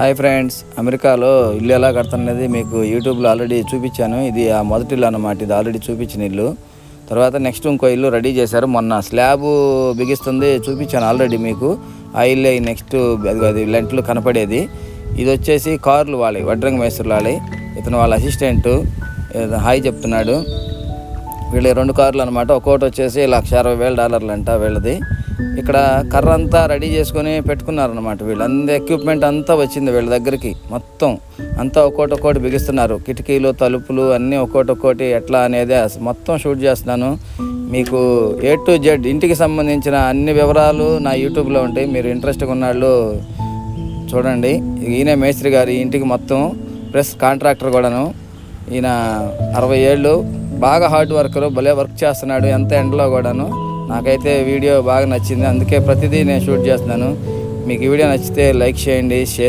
Hi friends, అమెరికాలో ఇల్లు ఎలా కడుతున్నది మీకు యూట్యూబ్లో ఆల్రెడీ చూపించాను. ఇది ఆ మొదటి ఇల్లు అన్నమాట. ఇది ఆల్రెడీ చూపించిన ఇల్లు. తర్వాత నెక్స్ట్ ఇంకో ఇల్లు రెడీ చేశారు. మొన్న స్లాబ్ బిగిస్తుంది చూపించాను ఆల్రెడీ మీకు. ఆ ఇల్లే నెక్స్ట్ అది లెంట్లు కనపడేది. ఇది వచ్చేసి కార్లు వాళ్ళి, వడ్రంగ మేస్త్రులు వాళ్ళి. ఇతను వాళ్ళ అసిస్టెంటు హాయ్ చెప్తున్నాడు. వీళ్ళ 2 కార్లు అనమాట. ఒక్కోటి వచ్చేసి $160,000 అంట వీళ్ళది. ఇక్కడ కర్ర అంతా రెడీ చేసుకొని పెట్టుకున్నారనమాట. వీళ్ళందరూ ఎక్విప్మెంట్ అంతా వచ్చింది వీళ్ళ దగ్గరికి. మొత్తం అంతా ఒక్కోటి బిగిస్తున్నారు. కిటికీలు, తలుపులు అన్నీ ఒక్కోటి ఎట్లా అనేది మొత్తం షూట్ చేస్తున్నాను. మీకు A to Z ఇంటికి సంబంధించిన అన్ని వివరాలు నా యూట్యూబ్లో ఉంటాయి. మీరు ఇంట్రెస్ట్గా ఉన్నాళ్ళు చూడండి. ఈయన మేస్త్రి గారు ఇంటికి మొత్తం ప్లస్ కాంట్రాక్టర్ కూడాను. ఈయన 60 ఏళ్ళు, బాగా హార్డ్ వర్కరు, భలే వర్క్ చేస్తున్నాడు ఎంత ఎండలో కూడాను. నాకైతే వీడియో బాగా నచ్చింది, అందుకే ప్రతిదీ నేను షూట్ చేస్తున్నాను. మీకు ఈ వీడియో నచ్చితే లైక్ చేయండి, షేర్